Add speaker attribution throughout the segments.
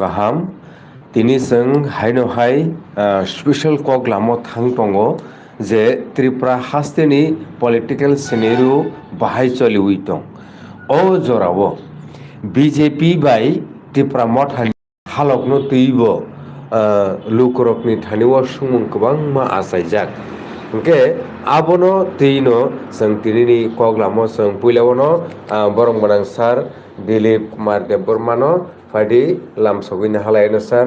Speaker 1: kaham tini seng haino hai special kok lamo thang tongo je Tripura hasteni political scenario bahai choli uitong o jorao BJP bai Tripura mothani halokno tuibo lukorokni thaniwa sumung kwbang ma asaijak hingke abono tino seng tinini koglamo seng puilawano borong manang sar Dilip Kumar Debbormano padi lamsogini halayano sar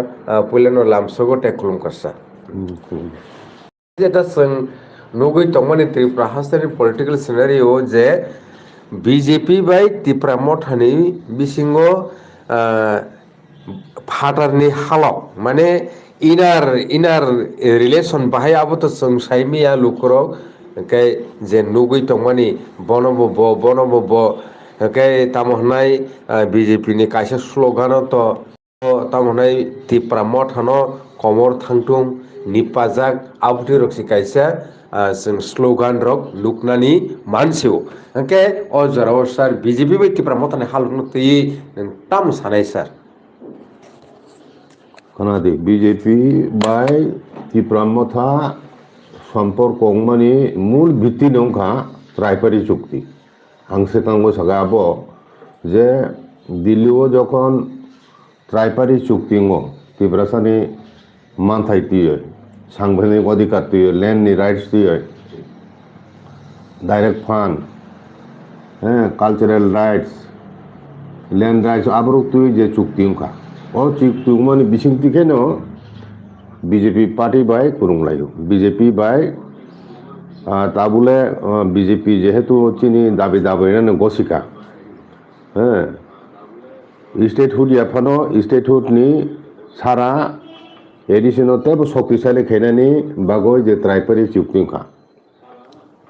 Speaker 1: puilano lamsogo tekulum kasa jeta seng nugui tongmani Tripura hasteni political scenario je BJP bai Tripura mothani bisingo fatarni halok mane inner relation bahai aboto song saimiya lukorok kai je nugui tongmani bonobo bo kai tamohnai BJP ni kaisa slogan to tamohnai Tripura mothano komor thangtung nipajak abuti roksi kaisa sing slogan rok luknani mansio hingke o jorao sar BJP bai Tripura mothani halokno tui tam sanai sar
Speaker 2: kanadi BJP bai Tripura motha সম্পর্ক মানে মূল ভিত্তি নংখা ট্রাইপারি চুক্তি আংসে কাঙ্গো সাগাবো যে দিল্লিও যখন ট্রাইপারি চুক্তি ত্রিপুরাসানি মানথাই তুই সাংবিধানিক অধিকার তুই ল্যান্ডনি রাইটস তুই ডাইরেক্ট ফান্ড হ্যাঁ কালচারাল রাইটস ল্যান্ড রাইটস আবারও তুই যে চুক্তি ও চুক্তি মানে বিশিংতি কেন BJP পার্টি বাই কুরুংলাইও BJP বাই তা বলে BJP যেহেতু চিনি দাবি দাবি গসিকা হ্যাঁ স্টেটহুড ইয়াফানো স্টেটহুড নি সারা এডিশনতে শক্তিশালী খেনানি বাগৈ যে ট্রাইপারি চুক্তিখা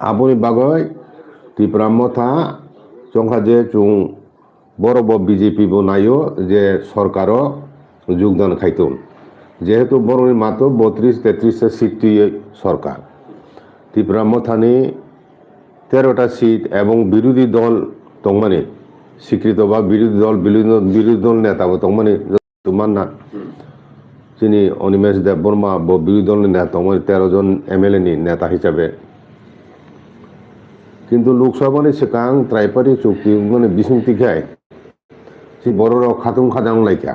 Speaker 2: আপনি বাগৈ ত্রিপুরা মথা চংখা যে চুং বড় BJP বনাইও যে সরকারও যোগদান খাইতুন যেহেতু বড় মাত্র 32-33 সিট সরকার ত্রিপুরা মথানি 13টা সিট এবং বিরোধী দল তংমানে স্বীকৃত বা বিরোধী দল নেতা তংমানে মান্না যিনি অনিমেষ দেববর্মা বিরোধী দল নেতা তংমানে 13 জন MLA নি নেতা হিসাবে কিন্তু লোকসভানি সিকাং ট্রাইপারি চুক্তি মানে বিসংতি খায় সে বড় খাতুং খাজাং লাইকা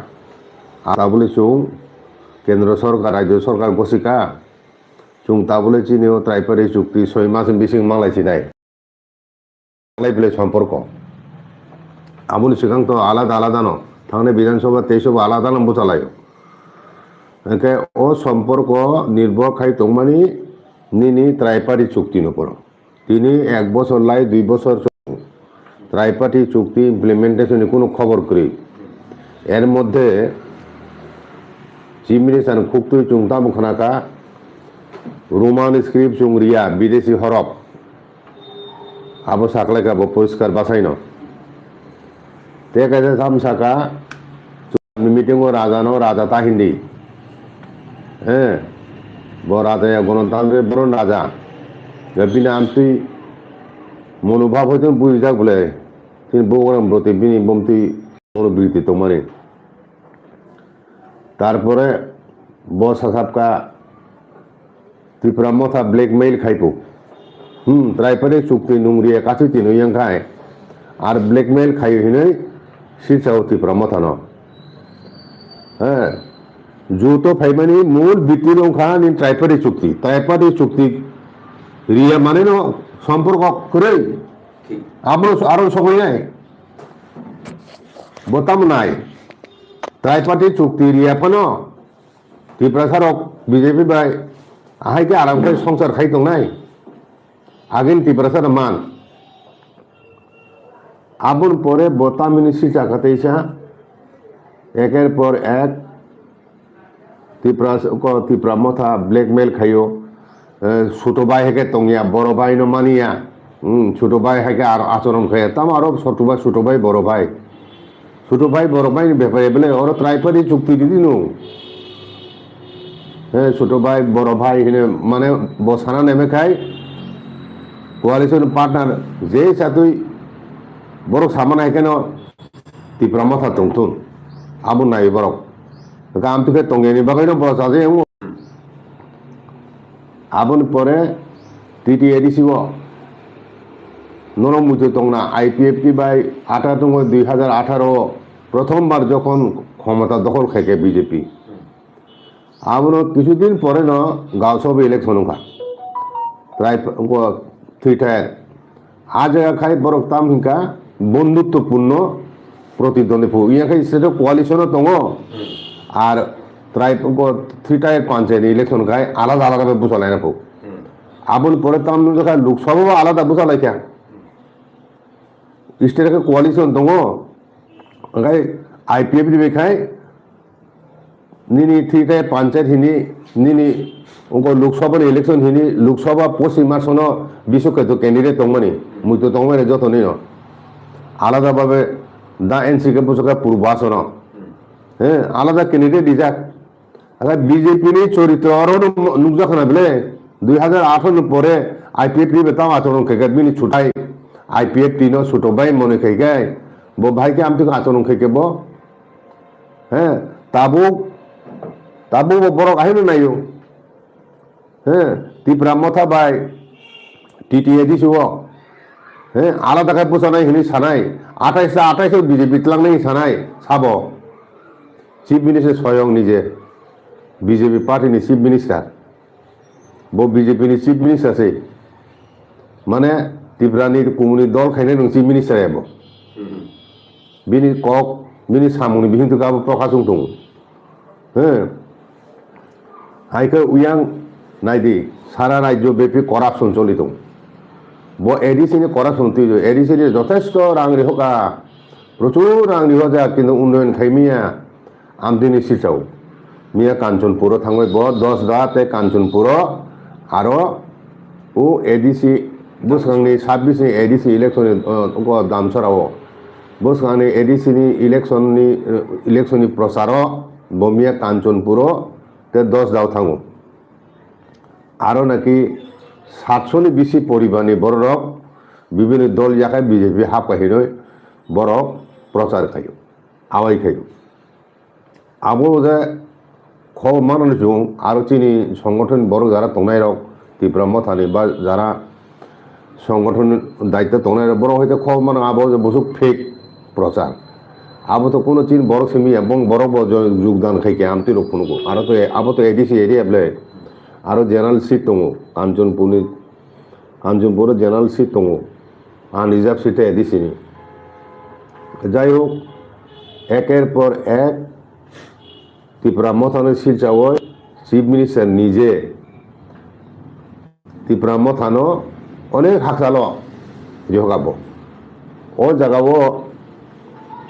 Speaker 2: আর বলে চুং কেন্দ্র সরকার রাজ্য সরকার গসিকা চুং তা বলে চিনিও ট্রাইপারি চুক্তি 6 মাস বিসিং মাংলাইছি নাই বলে সম্পর্ক আবুল সিকাং তো আলাদা ন থানে বিধানসভা 23 আলাদা নম্বর চালায় একে ও সম্পর্ক নির্ভর খাই তংমানি নিনি ট্রাইপারি চুক্তি নপর তিনি 1 বছর লাই 2 বছর ট্রাইপারি চুক্তি ইমপ্লিমেন্টেশনে কোনো খবর করি এর মধ্যে চিফ মিনিস্টার খুবতুই চুংতা মুখনাকা রোমান স্ক্রিপ্ট চুংরিয়া বিদেশি হরফ আবো সাকলাইকা পরিষ্কার বাসাইন তে কাজে সাম সাকা মিটিং রাজা তাহিন্দি হ্যাঁ রাজা গণতান্ত্রিক বড় রাজা বিনা আমতি মনোভাব হইতে বুঝি যাক বলে তিনি বৌগরম ব্রতে বিনি বমতি মনোবৃত্তি তোমারে তারপরে বসা সাপকা ত্রিপুরা মথা ব্ল্যাকমেইল খাইপো ট্রাইপারি চুক্তি নুংরিয়া কাছে তিন খায় আর ব্ল্যাকমেইল খাই হিনে শীর্ষাও ত্রিপুরা মথা ন হ্যাঁ জুতো ফাইমানি মূল ভিত্তি নৌখা নি ট্রাইপারি চুক্তি রিয়া মানে ন সম্পর্ক করে আপনার আরো সময় নাই বোতাম নাই ট্রাইপার্টি চুক্তি রিয়াফানো ত্রিপুরা সারক BJP বাই আহাইকে আরামকে সংসার খাইতো নাই আগিন ত্রিপুরা সার মান আবুন পরে বোতামিনি সিচাকাতেইসা একের পর এক ত্রিপুরা মথা ব্ল্যাকমেল খাইও ছোট ভাই হেকে তঙ্গিয়া বড় ভাই ন মানিয়া ছোট ভাই হেকে আর আচরণ খাইয়া তাম আরো ছোট ভাই বড় ভাই বড় ভাই ব্যাপারে বলে ওর ট্রাইপারি চুক্তি দিদি নু হ্যাঁ ছোট ভাই বড় ভাই মানে বসানা নেমে খায় কোয়ালিশন পার্টনার যে সাথে বড় সামানা এখানে ত্রিপুরা মথা তংতুন আবু নাই বড় Kam tu ke tongeni bagai no bosa je mu. Abon pore TTADC wo. Nono mutu tongna IPFT by 2018 প্রথমবার যখন ক্ষমতা দখল খেকে বিজেপি আমরা কিছুদিন পরে না গাঁও সভা ইলেকশন খা প্রায় থিটার আজ খাই বরক তাম হিংকা বন্ধুত্বপূর্ণ প্রতিদ্বন্দ্বী ফু ইয়াখাই সেটা কোয়ালিশনও দङ আর প্রায় থিটার পঞ্চায়েত ইলেকশন খাই আলাদা আলাদাভাবে বুঝালাই না ফু আবুল পরে তাম দেখা লোকসভাও আলাদা বুঝালাই খা স্টেটে কোয়ালিশন দङ ओंखाय IPF बेखाय निनी थीटे पंचायत हिनी निनी उनको लोकसभा इलेक्शन हिनी लोकसभा पश्चिम मार्चनो बिसुके तो कैंडिडेट दंमनि मुइतो दंमनि जतनि न आलादा भाबे दा एनसी के पुसका पूर्वासन हे आलादा कैंडिडेट दिजाक आगा बीजेपी नि चरित्र आरो नुकजाखना बेले 2008 नि परे IPF नि बेताम आचरण केगा बिनि छुटाई IPF नो छुटबाय मने केगाय बो भाई के आमती आचरण खेके बो हैं ताबो ताबो बो बरक আহিनो नायो हैं तिप्रा मथा बाय TTADC वो हैं आलादा खाय पोसानाय हिनि सानाय 28 बीजेपी तलांनाय सानाय साबो चीफ मिनिस्टार स्वयं निजे बीजेपी पार्टी नि चीफ मिनिस्टार बो बीजेपी नि चीफ मिनिस्टार से माने तिप्रानि कमुनि दल खायनाय नं चीफ मिनिस्टार एबो बिनि कक बिनि सामुनि बिहिंतु गाबो प्रकाशं दङ हो हायखो उयां नायदि सारा राज्य बेपि करापसन चलि दं बो एडिसि नि करापसन तियो एडिसि नि যথেষ্ট रां रिहका प्रचुर रां रिहजा किन्तु उन्नयन खायमिया आमदिनि सिटाव मिया कांचनपुर थांबाय बो 10 दाते कांचनपुर आरो ओ एडिसि बोसगांनि 26 नि एडिसि इलेक्शन को दामसराव बसगाने एडिसि इलेक्शन प्रचार बमिया कांचनपुर ते 10 दाव थांगो आरो नाकि 700 नि बेसि परिबारनि बरक विभिन्न दल याखाय बीजेपी हाबखाहिनो बरक प्रचार खायो आवाय खायो आबो जे ख मानन जों आरो चिनि संगठन बरक जारा तंनाय रक तिप्रा मथानि बा जारा संगठन दायित्व तंनाय बरक हयतो ख मान आबो जे बसु फेक प्रचार अब तो कोनो चीज बड़ सेमी এবং বড় বড় যোগদান খাইকে আমতি রক্ষণকো আর তো আব তো এডিসি এরিয়া বলে আর জেনারেল সিট দङ কাঞ্চনপুর জেনারেল সিট দङ আর রিজার্ভ সিটে এডিসি নি যাই হোক একের পর এক ত্রিপুরা মথানের শিলচাও চিফ মিনিস্টার নিজে ত্রিপুরা মথানো অনেক হাকসালো জগাবো ও জাগাবো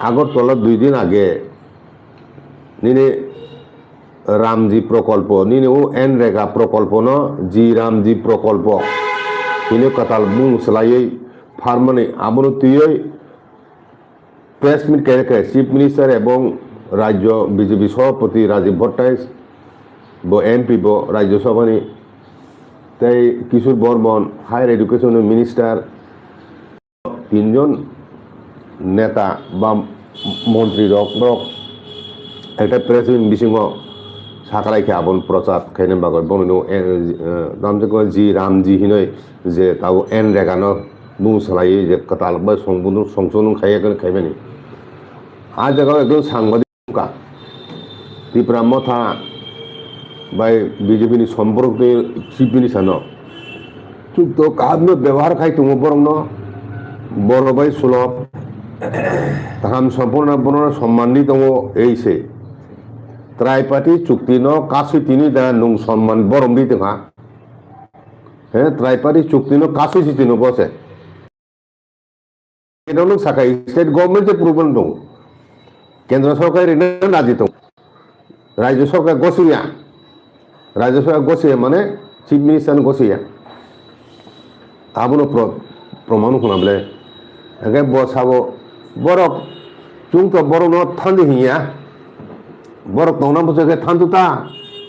Speaker 2: আগরতলা 2 दिन आगे निने रामजी प्रकल्प निने वो एनरेगा प्रकल्प न जी रामजी प्रकल्प निने कताल बुं सलायै फार्मने आबनो तुयै प्रेस मिट केरेके चीफ मिनिस्टार एवं राज्य बीजेपी सभापति राजीव भट्टाचार्य बो एमपी बो राज्यसभानि ताई किशोर बर्मन हायर एडुकेशन मिनिस्टार 3 जन नेता बा मंत्री रक एक प्रेस बिसिंग साखालायखे आबन प्रचार खायनो बागै बनो नामजों जी रामजी हिनै जे ताव एन रेगानो बुंसलायै जे कताल बा संसोन खायगोन खायबानि आ जगह एकदम सांबादिक का त्रिपुरा मथा बाय बीजेपी नि सम्पर्क चीफ मिनिस्टार न तो काबनो व्यवहार खाय तुम बरंग बड़ बाय सुलभ ताहाम सम्पूर्ण बरन सम्माननि दङ एसे त्राइपार्टी चुक्ति न कासि तिनि दा नं सम्मान बरम दि दङा हे त्राइपार्टी चुक्ति न कासि सिति न बसे केनो साखाय स्टेट गभर्नमेंट जे प्रुभन दङ केन्द्र सरकार रे नाजि दङ राज्य सरकार गसिया माने चीफ मिनिस्टार गसिया आबनो प्रमाण खनाबले एके बसाबो बरक चुं तो बरक न थांदि हिया बरक नौना बसके थांदुता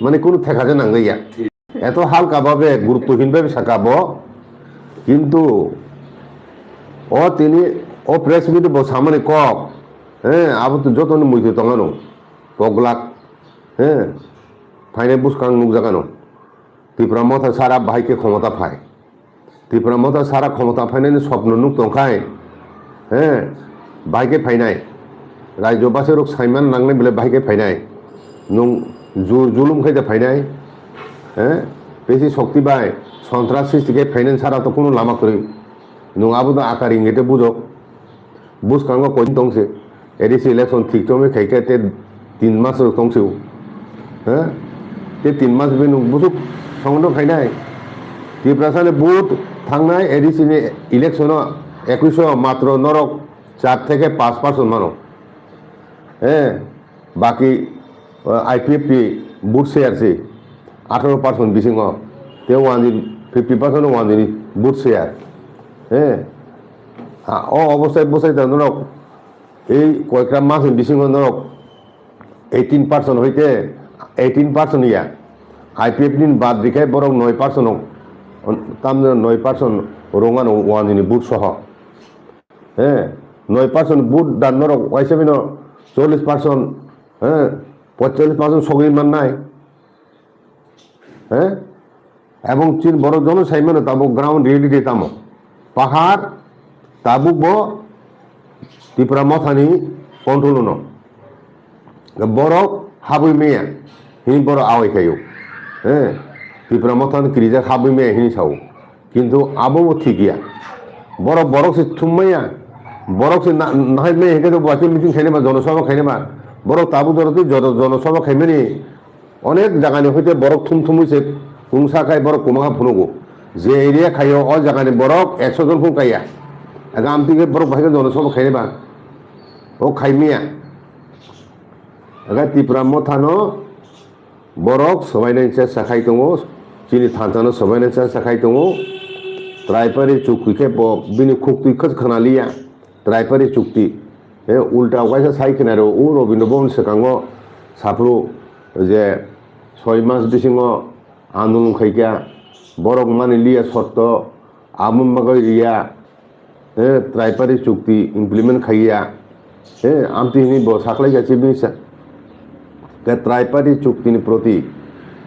Speaker 2: माने कोनो ठेकाजे नांगैया एत हालका भावे गुरुत्वहीन भावे साकाबो किन्तु ओ तिनि ओ प्रेस मिट बो सामने कक आबो तो जतन मुइते तंगानो पगलाक হ্যাঁ ফাইনে বুসকাং নুক জাগানো ত্রিপুরা মথা সারা বাহাইকে ক্ষমতা ফায় ত্রিপুরা মথা সারা ক্ষমতা ফাইনাयनि স্বপ্ন নুক দंखाय হ্যাঁ বাহাইকে ফাইनाय রাজ্য বাসের সাইমান নাंनाय बेले बाहायके फायनाय नों जुलुम खायदा फायनाय হ্যাঁ বেশি শক্তি বাই সন্ত্রাস সৃষ্টিকে ফাইনান্স ছাড়া তো কোনো লামা করি নङाबो दा आकार इंगेटे बुझक बुझखांगो कइन दंसे एडिसि इलेक्शन ठीक तमे खायके ते 3 मास दंसे হ্যাঁ ते 3 मास बे नों बुझक संगनो फायनाय त्रिपुरासाने बुथ थांनाय एडिसिनि इलेक्शनाव 2100 मात्र नरक 4 থেকে 5% मानो হ্যাঁ बाकी आईपीएफटी बुथ शेयारसै 18% बिसिङ ते 50% वाननि बुथ शेयार হ্যাঁ অবস্থায় বসাইতে নরক এই কয়েকটা মাস বিসিং নরক 18% হইতে 18% ইয়া আইপিএফ নিন বাদ দিখায় বরং 9% তাম 9% রঙানো ওয়ানজিনি বুট সহ হ্যাঁ 9% বুট দান নরক ওয়াইসেবিন 40% হ্যাঁ 45% সগরি মান নাই হ্যাঁ এবং চীন বড় জনসাইমানো তাবো গ্রাউন্ড রিয়েলিটি তামো পাহাড় tabuk bo Tripura mothani control no borok habui meya hini borok awai kayo Tripura mothan krija habui meya hini sao kintu abo bo thikia borok se thummaya borok se nahai meya heke to bachul meeting khaine ba jonosabha khaine ba borok tabu doroti jonosabha khaimeni onek jagani hoite borok thumthumuise kungsa khai borok kumaha phunugo je area khayo o jagani borok 100 jon phun kaiya Agam tiga borok bahaya jonosabha khaine ba o khaimia aga Tripura mothano borok sobainai cha sakhai tongo chini thantano sobainai cha sakhai tongo traipari chukti bo bini khukti khas khanalia traipari chukti ulta waisa sai khinaro u robino bon sekango sapru je 6 mas bisingo andolon khaika borok mani liya shorto amum magai riya traipari chukti implement khaiya amti hini bo saklai gachi bisa ke traipari chukti ni proti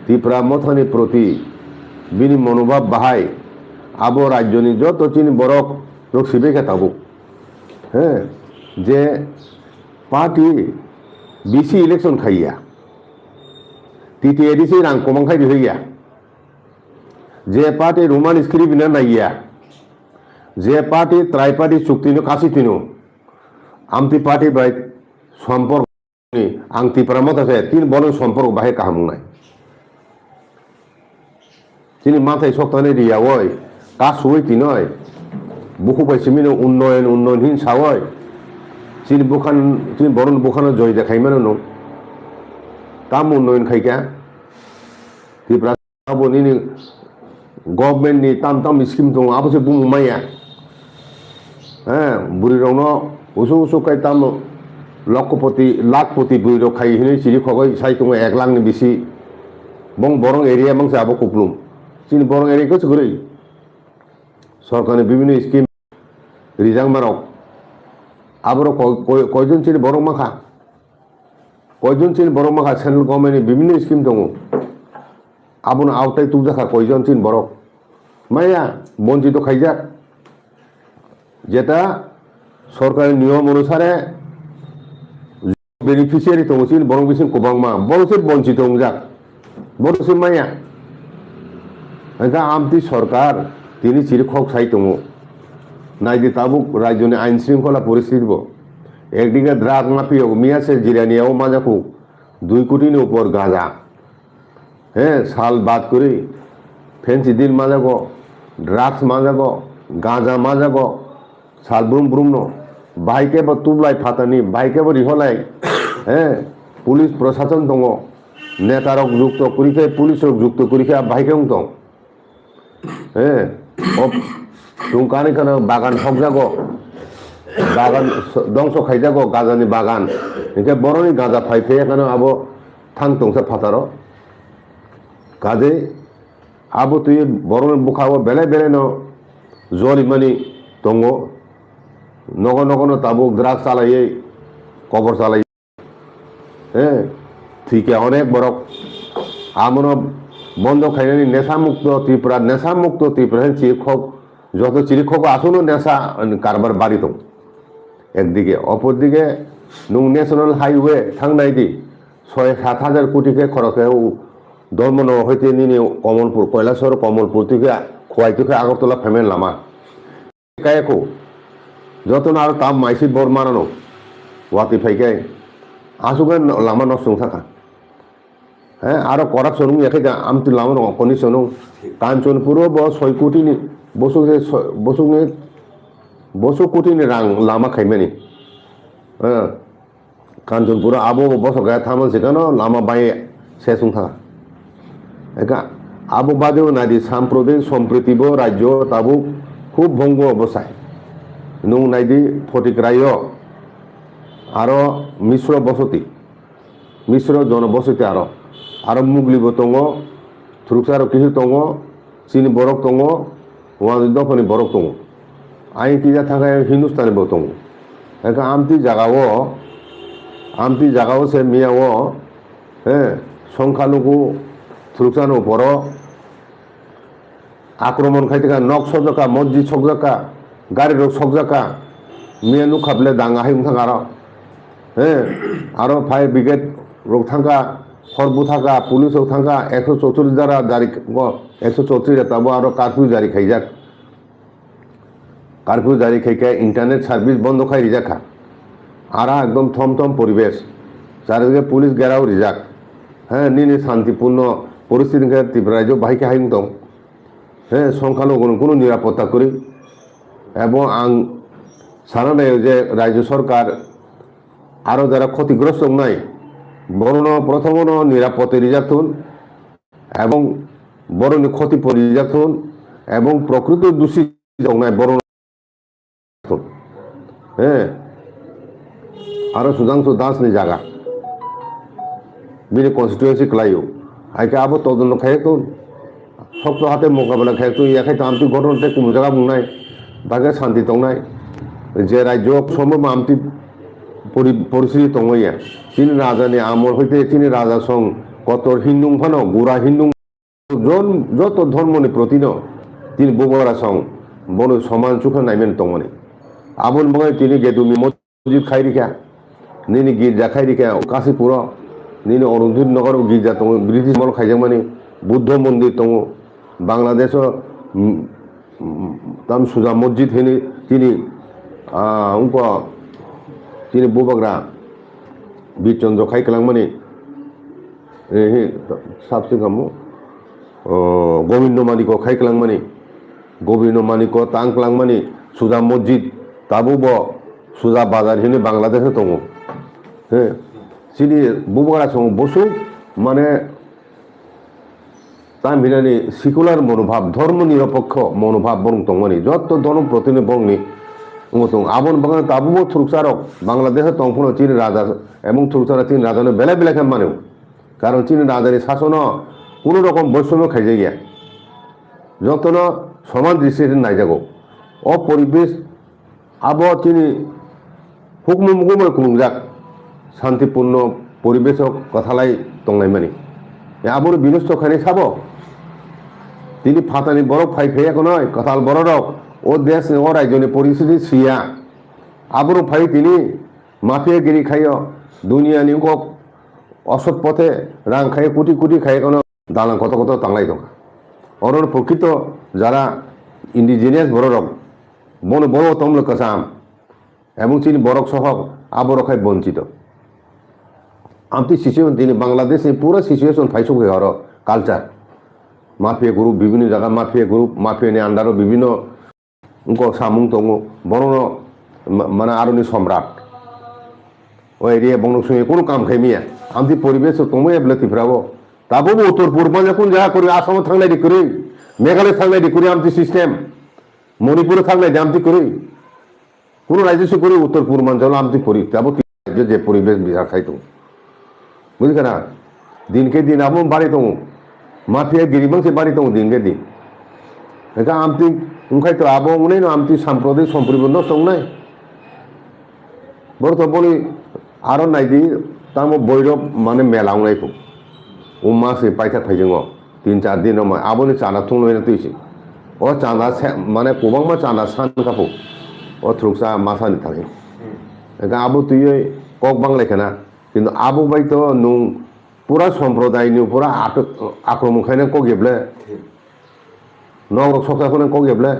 Speaker 2: Tripura mothani proti bini monobhab bahai abo rajyoni joto chini borok lok sibeka tabuk je party BC election khaiya TTADC rang komang khai diya je party roman script na naiya যে party ত্রাইপার্টি চুক্তি কাছি তিনো Amati party by সম্পর্ক আং Tripura মত আছে তিন বলেন সম্পর্ক বাহে কাহাম নাই তিনি মাথায় সপ্তাহে রিয়া ওই কাজ হই তিনয় বুকু পাইছে মিনো উন্নয়নহীন সাওয় চিন বুখান চিন বরণ বুখানো জয় দেখাই মানে নো তাম উন্নয়ন খাইকা Tripura বনি গভর্নমেন্ট নি তাম স্কিম দं আবসে বুমাইয়া বুড়ি রং উসু উসু খাই তাম লাখপতি বুড়ি রং খাই হিনে চিরি খগৈ সাই দं 1 লাখनि বেশি বং বরং এরিয়া বং যাবো কুপলুম চিনি বরং এরিয়া কিছু করে সরকারের বিভিন্ন স্কিম রিজাং মারক আবারও কয়জন চিনি বরং মাখা সেন্ট্রাল গভর্নমেন্টের বিভিন্ন স্কিম দं আবুন আওতাই তুকজাখা কয়জন চিন বরক মায়া বঞ্চিত খাইজাক যেটা সরকারের নিয়ম অনুসারে বেনিফিশিয়ারি দं চিন বরং বিসিন কোবাংমা বরংসে বঞ্চিত যাক বরংসে মায়া আমতি সরকার তিনি চিরখক সাই দं নাইদি তাবুক রাজ্যনি আইন শৃঙ্খলা পরিস্থিতি একদিকে ড্রাগ মাফিয়া মিয়াছে জিরানিয়াও মাজাকু 2 কোটির উপর গাঁজা সাল বাদ করে ফেন্সি দিন মাজাগো ড্রাগস মাজাগো গাঁজা মাজাগো সাল ব্রুম ব্রুম নো বাইকে বা তুবলাই ফাতানি বাইকে বা রিহলাই পুলিশ প্রশাসন দं নেতারক যুক্ত করিখে পুলিশক যুক্ত করিখে বাইকে দं তুমকানি খান বাগান হকজাগো বাগান ধ্বংস খাইজাগো গাঁজানি বাগান একে বড়নি গাঁজা ফাইফে এখানে আবো থাং দंसा ফাতারো কাজে আবো তুই বরং বুখাবো বেলে বেলে ন জরিমানি দं নগন নগন তাবুক ড্রাগস চালাইয়ে কবর চালাই থুইকে অনেক বড় আমনো বন্ধ খাইনি নেশামুক্ত ত্রিপুরা নেশামুক্ত ত্রিপুরা চিরক্ষক যত চিরক্ষক আসুনও নেশা কারবার বাড়ি দं একদিকে অপরদিকে নং ন্যাশনাল হাইওয়ে থাंनायदि 6-7 হাজার কোটিকে খরচে ধর্মন হইতে নিনি কমলপুর কৈলাসহর কমলপুর থেকে খোয়াইতে আগরতলা ফেমেন লামা কায়কো যতন আর তাম মাইসি বর মানানো ওয়াতি ফাইকাই আসুগেন লামা নষ্ট থাকা হ্যাঁ আরো করাপশন একে আমতি লামা কন্ডিশন কাঞ্চনপুর ব 6 কোটিনি বসু কোটিনি রাং লামা খাইমেনি হ্যাঁ কাঞ্চনপুর আবো বসো গায়ে থামান সেখানে লামা বাইয়ে শেষুং থাকা একা আবো বাদেও নাইদি সাম্প্রদায়িক সম্প্রীতিব রাজ্য তাবো খুব ভঙ্গ অবস্থায় নং নাইদি ফটিকরায় আরো মিশ্র বসতি মিশ্র জনবসতি আরো মুগলিব দङ থ্রুকসার কিছু দङ চিনি বরক দङ ওয়ান দফনি বরক দङ আই কিজা থাকায় হিন্দুস্তানি বো দङ একা আমতি জাগাও সে মিয়াও হ্যাঁ সংখ্যালঘু থ্রুকসার উপর আক্রমণ খাইতে নক সজকা মসজিদ সজকা গাড়ি রোগ সজকা মিয়ানু খাবলে দাঙ্গা হাইম থাকা হ্যাঁ আরো ফায়ার ব্রিগেড রোগ থাকা হরবু থাকা পুলিশ থাকা 134 দ্বারা জারি 134 তাবো আরো কারফিউ জারি খাইজাক কারফিউ জারি খাইকে ইন্টারনেট সার্ভিস বন্ধ খাই রিজাখা আরা একদম থমথম পরিবেশ চারিদিকে পুলিশ গেরাও রিজাক হ্যাঁ নিনি শান্তিপূর্ণ পরিস্থিতিকে ত্রিপুরা রাজ্য বাহিকে হাইম দं হ্যাঁ সংখ্যালঘু কোনো নিরাপত্তা করি এবং আং সারা যে রাজ্য সরকার আরো যারা ক্ষতিগ্রস্ত নাই বরণ প্রথম নিরাপত্তা রিজার্থুন এবং বরণ ক্ষতি পরিজার্থুন এবং প্রকৃত দোষী নাই বরণ হ্যাঁ আরো সুধাংশু দাস নি জায়গা বিনি কনস্টিটুয়েন্সি ক্লাইও আইকে আবো তদন্ত খাই তো শক্ত হাতে মোকাবেলা খাই তো ইয়াখাই তো আমতি ঘটনাতে কোনো জায়গা বুংনাই বাগে শান্তি দंनाय যে রাজ্য সম্ভব আমতি পরিস্থিতি দंया তিনি রাজানি আমল হইতে তিনি রাজা সং কত হিন্দু ফানো গুড়া হিন্দু যত ধর্মনি প্রতিন তিনি বগরা সং বড় সমান চোখে নাইমেন দंमोन আবন বগাই তিনি গেদুমি মসজিদ খাই রিখা নিনি গির্জা খাই রিখা কাশীপুর নিনি অরুন্ধুত নগর গির্জা দं ব্রিটিশ মল খাইजां माने बुद्ध मन्दिर दं बांग्लादेश ताम सुजा मस्जिद हेने তিনি उनको তিনি बुबाग्रा बीरचंद्र खाइकलांगमानि साबसे गामो गोविंद मानिको खाइकलांगमानि गोविंद मानिको तांकलांगमानि सुजा मस्जिद ताबो सुजा बाजार हेने बांग्लादेश दं हे सिनि बुबाग्रा सं बसु माने तामिनानि सेकुलार मनोभाब धर्म निरपेक्ष मनोभाब बरं दंमानि जत धर्म प्रतिनि बंनि आबन बागान ताबो थ्रुकसारक बांग्लादेश दंफोनो चीन राजा এবং थ्रुकसारा चीन राजानो बेले बेले खाम मानो कारण चीन राजानि शासन কোনো রকম বৈষম্য খাইজে গিয়া যতন সমান দৃষ্টিতে নাইজাগো ও পরিবেশ আব তিনি হুকম মুকুমে খুলুংজাক শান্তিপূর্ণ পরিবেশক কথালাই দंनाय मानि আবর বিনষ্ট খানি খাব তিনি ফাতানি বরফ ফাই খাইয়াকো নয় কথাল বড়রক ও দেশ ও রাজ্যনি পরিস্থিতি সিয়া আবর ফাই তিনি মাফিয়াগিরি খাইয় দুনিয়ানি অসৎ পথে রাং খাইয়ে কোটি কোটি খাইয়ে কোনো দালাং কত কত তাংলাই দं অরর প্রকৃত যারা ইন্ডিজিনিয়াস বড়রক বন বড় তমল কাসাম এবং তিনি বরক সহ আবর খাই বঞ্চিত আমতি সিচুয়েশন তিনি বাংলাদেশে পুরো সিচুয়েশন ফাইসুক হর কালচার মাফিয়া গ্রুপ বিভিন্ন জায়গা মাফিয়া গ্রুপ মাফিয়াनि আন্ডারও বিভিন্ন সামুং দं বরণ মানে আরনি সম্রাট ও এরিয়া বংশ সঙ্গে কোনো কাম খাইমিয়া আমতি পরিবেশ তুমি এবলে ত্রিপুরাবো তাবো উত্তর পূর্বাঞ্চল কোন জায়গা করি আসাম থাংনাই দি করি মেঘালয় থাংনাই দি করি আমতি সিস্টেম মণিপুরে থাংনাই দি আমতি করি কোনো রাজ্য করি উত্তর পূর্বাঞ্চল আমতি করি তাবো যে পরিবেশ বিহার খাইতো বুঝলি না দিনকে দিন আবো বাড়ি দं माफिया गिरिबां से बारी दं दिनके दिन एका आमति उनखाय तो आबो उनै न आमति साम्प्रदायिक सम्प्रदाय दंनाय बरत बलि आरो नायदि তামো বৈরব মানে মেলাংনাইখো ও মাসে পাইথা থাইजों 3-4 दिन मा आबोनि चाना थुंलैना तुइसि ओ चाना माने गोबांमा चाना सानखाफो ओ थ्रुकसा मासानि थाङो एका आबो तुयै कक बांलायखाना किन्तु आबो बायथ' नुं पुरा सम्प्रदायनि पुरा आक्रमण खायना कक गेबले नगरक सप्ताहखौनो कक गेबले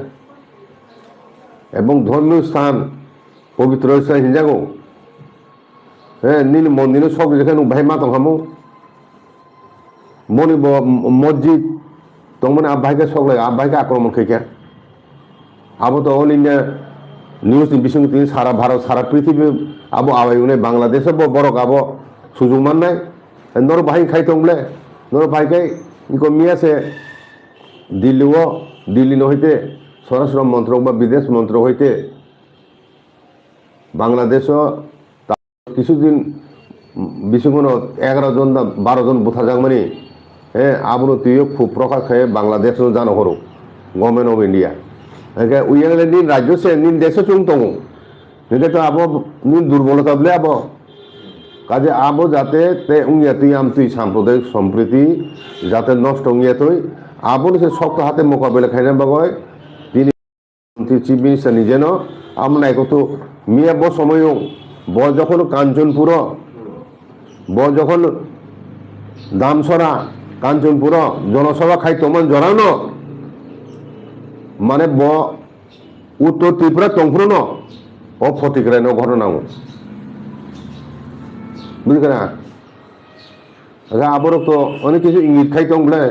Speaker 2: এবং ধর্মীয় স্থান পবিত্র স্থান হিনজাগো নীল মন্দিরে সব যেখানে ভাই মা তংহামো মনি মসজিদ তংমনে আব্বাইকে সকলে আব্বাইকে আক্রমণ খেকে আবো তো অল ইন্ডিয়া নিউজ বিশং তিনি সারা ভারত সারা পৃথিবী আবো আবাইনে বাংলাদেশে বড় আবো সুযোগ মান নাই নর বাহিনী খাই তংলে নর ভাইকে ইকো মিয়াছে দিল্লি নহইতে স্বরাষ্ট্র মন্ত্রক বা বিদেশ মন্ত্রক হইতে বাংলাদেশ কিছুদিন বিশ্বগুণ 11 জন 12 জন বুথা যাক মানে আবনো তুইও খুব প্রকাশ খায় বাংলাদেশ জানো হরো গভর্নমেন্ট অফ ইন্ডিয়া উইয়ালে নিন রাজ্য সে নিন দেশে চুং দङ এটা তো আবো নিন দুর্বলতা বলে আবো কাজে আবো যাতে তে উইয়া তুই আম তুই সাম্প্রদায়িক সম্প্রীতি যাতে নষ্ট উইয়া তুই আবো সে শক্ত হাতে মোকাবেলা খাইনা বাগয় চিফ মিনিস্টার নিজেন আমরা একত মিয়া ব সময় ব যখন কাঞ্চনপুর ব যখন দামসরা কাঞ্চনপুর জনসভা খাই তমান জড়ানো মানে ব উত্তর ত্রিপুরা টংপুর ও ফটিকরাই ঘটনা বুঝলি না আবার তো অনেক কিছু ইঙ্গিত খাই তংলে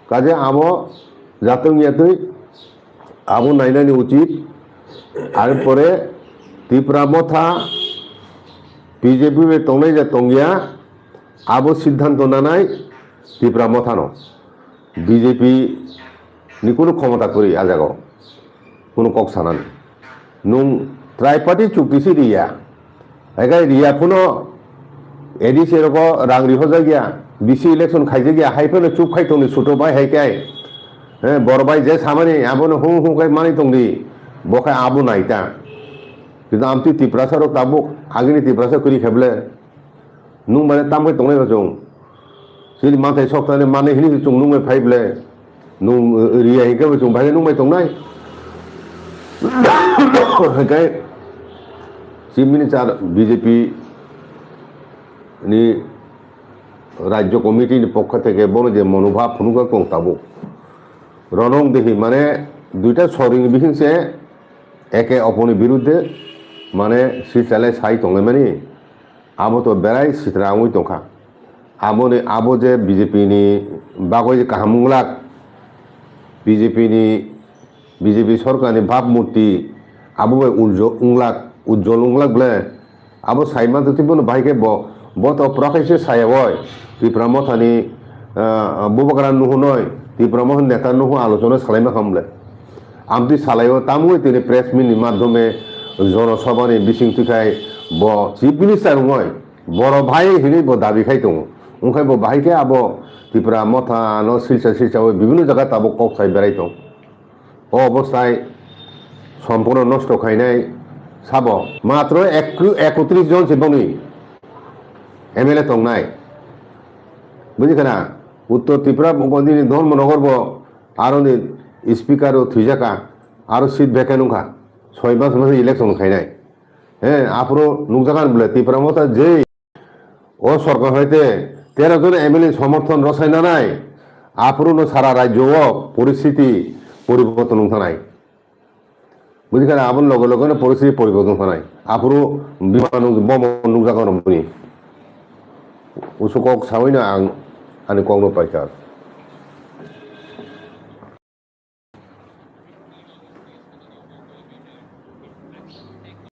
Speaker 2: কাজে আবো যাতে ইয়াতে আবো নাইনানি উচিত আর পরে ত্রিপুরা মথা বিজেপি তংনাই যে তংগিয়া আবো সিদ্ধান্ত নানাই ত্রিপুরা মথানো বিজেপি নি কোনো ক্ষমতা করি আজাগাও কোনো কক সানানি নুং ত্রাইপার্টি চুক্তিছি রিয়া এগাই রিয়া পুনো এডি সেরক রাং রিহজা গিয়া বিসি ইলেকশন খাইজে গিয়া হাইফেলে চুপ খাইতনি ছোট ভাই হাইকাই বড় ভাই যে সামানি আবনো হুঁ হুঁ খাই মানি তংদি বখাই আবো নাইতা কিন্তু আমি ত্রিপুরা সারক তাবো আগেনি ত্রিপুরা সার করি খেবলে নুং মানে তামকে তংনাই বাচং যদি মাথায় সপ্তাহে মানে হিনি চুং নুংমাই ফাইবলে নুং রিয়া হিংকে বাচং ভাই নুংমাই তংনাই হাইকাই চিফ মিনিস্টার বিজেপি নি রাজ্য কমিটির পক্ষ থেকে বড় যে মনোভাব ফুনুকা কং তাবো রনং দেখি মানে দুইটা সরিং বিহিংসে একে অপরের বিরুদ্ধে মানে সিচালে সাই তঙে মানে আবো তো বেড়াই সিতরা আঙুই তংখা আবনে আবো যে বিজেপি নি বাগৈ যে কাহামুংলাক বিজেপি সরকারনি ভাবমূর্তি আবো উজ্জ্বল উংলাক বলে আবো সাইমা তুতিবন ভাইকে বত প্রকাশে সায়াবয় ত্রিপুরা মথানি বুবাকারা নুহু নয় ত্রিপুরা মহন নেতা নুহু আলোচনা সালাইমা খামলে আমি সালাইও তামুই তিনি প্রেস মিটনি মাধ্যমে জনসভানি বিসিং তুখাই ব চিফ মিনিস্টার নয় বড় ভাই হিনি ব দাবি খাই দङ ওখাই ব ভাইকে আবো ত্রিপুরা মথা ন শিলচা বিভিন্ন জায়গা তাবো কক সাই বেড়াই দङ ও অবস্থায় সম্পূর্ণ নষ্ট খাইনাই সাব মাত্র 31 জন সেবনি এমএলএ তংনাই বুঝিখানা উত্তর ত্রিপুরা বন্দিনী ধর্মনগর ব আরো স্পিকার থুইজাকা আরো সিট ভেকেন নংখা 6 মাস মাসে ইলেকশন খাইনাই আপরো নুকজাকান বলে ত্রিপুরা মতা যে ও সরকার হইতে 13 জন এমএলএ সমর্থন রসায়না নাই আপরো সারা রাজ্য পরিস্থিতি পরিবর্তন নাই বুঝিখানা আপন লগে লগে পরিস্থিতি পরিবর্তন নাই আপরো বিমান বম নুকজাকান বুনি उसको सावैना आं आंनि कौनो पाइका